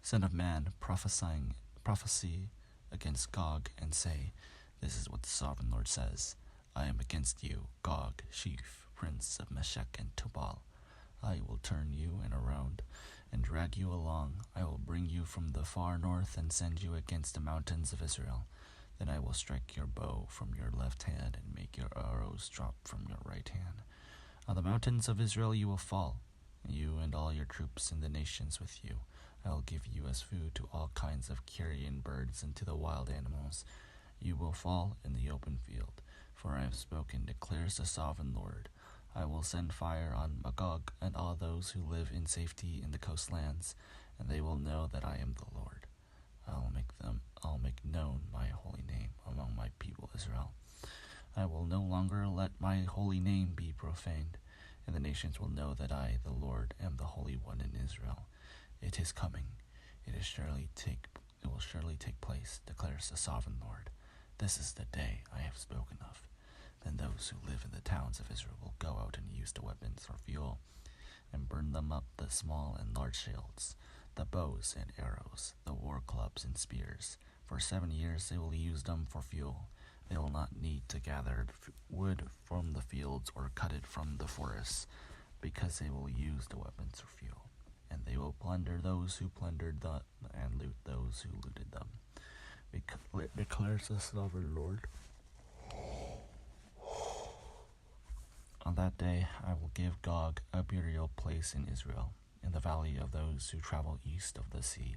Son of man, prophecy against Gog, and say, This is what the sovereign Lord says. I am against you, Gog, chief prince of Meshech and Tubal. I will turn you around and drag you along. I will bring you from the far north and send you against the mountains of Israel. Then I will strike your bow from your left hand and make your arrows drop from your right hand. On the mountains of Israel you will fall, you and all your troops and the nations with you. I will give you as food to all kinds of carrion birds and to the wild animals. You will fall in the open field, for I have spoken, declares the sovereign Lord. I will send fire on Magog and all those who live in safety in the coastlands, and they will know that I am the Lord. I'll make known my holy name among my people Israel. I will no longer let my holy name be profaned, and the nations will know that I, the Lord, am the Holy One in Israel. It is coming. It will surely take place, declares the sovereign Lord. This is the day I have spoken of. Then those who live in the towns of Israel will go out and use the weapons for fuel, and burn them up, the small and large shields, the bows and arrows, the war clubs and spears. For 7 years they will use them for fuel. They will not need to gather wood from the fields or cut it from the forests, because they will use the weapons for fuel. And they will plunder those who plundered them and loot those who looted them, declares the sovereign Lord. On that day I will give Gog a burial place in Israel, in the valley of those who travel east of the sea.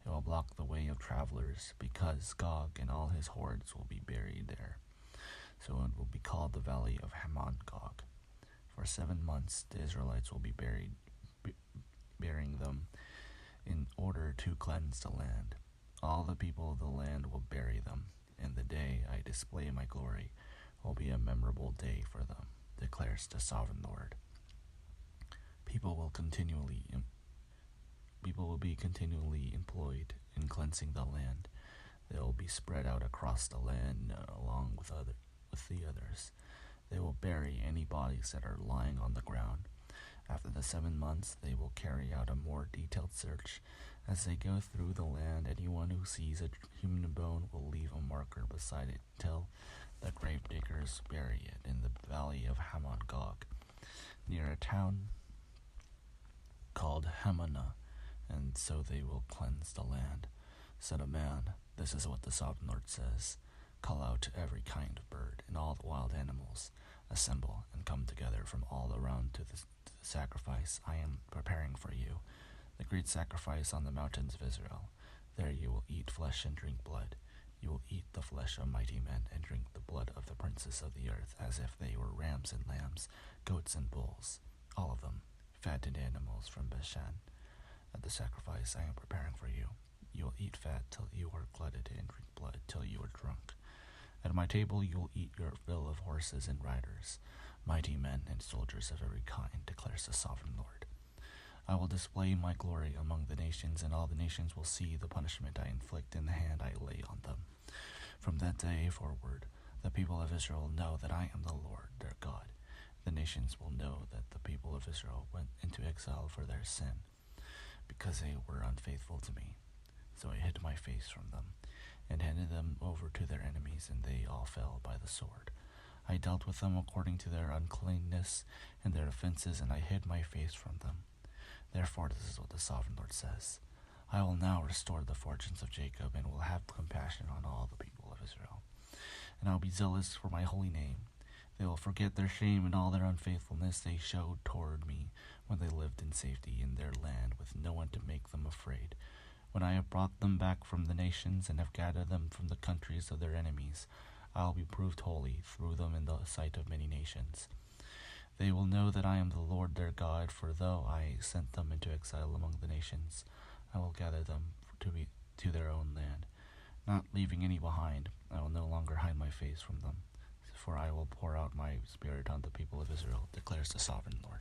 It will block the way of travelers, because Gog and all his hordes will be buried there. So it will be called the valley of Hamon Gog. For 7 months the Israelites will be burying them in order to cleanse the land. All the people of the land will bury them, and the day I display my glory will be a memorable day for them, declares the sovereign Lord. People will be continually employed in cleansing the land. They will be spread out across the land along with the others. They will bury any bodies that are lying on the ground. After the 7 months, they will carry out a more detailed search. As they go through the land, anyone who sees a human bone will leave a marker beside it till the grave diggers bury it in the valley of Hamon Gog, near a town called Hamanah, and so they will cleanse the land. Son of man, this is what the sovereign Lord says. Call out to every kind of bird and all the wild animals. Assemble and come together from all around to the sacrifice I am preparing for you, the great sacrifice on the mountains of Israel. There you will eat flesh and drink blood. You will eat the flesh of mighty men and drink the blood of the princes of the earth, as if they were rams and lambs, goats and bulls, all of them, fattened animals from Bashan. At the sacrifice I am preparing for you, you will eat fat till you are glutted and drink blood till you are drunk. At my table you will eat your fill of horses and riders, mighty men and soldiers of every kind, declares the sovereign Lord. I will display my glory among the nations, and all the nations will see the punishment I inflict in the hand I lay on them. From that day forward, the people of Israel will know that I am the Lord, their God. The nations will know that the people of Israel went into exile for their sin, because they were unfaithful to me. So I hid my face from them, and handed them over to their enemies, and they all fell by the sword. I dealt with them according to their uncleanness and their offenses, and I hid my face from them. Therefore this is what the sovereign Lord says. I will now restore the fortunes of Jacob, and will have compassion on all the people of Israel. And I will be zealous for my holy name. They will forget their shame and all their unfaithfulness they showed toward me when they lived in safety in their land, with no one to make them afraid. When I have brought them back from the nations and have gathered them from the countries of their enemies, I will be proved holy through them in the sight of many nations. They will know that I am the Lord their God, for though I sent them into exile among the nations, I will gather them to their own land, not leaving any behind. I will no longer hide my face from them, for I will pour out my spirit on the people of Israel, declares the sovereign Lord.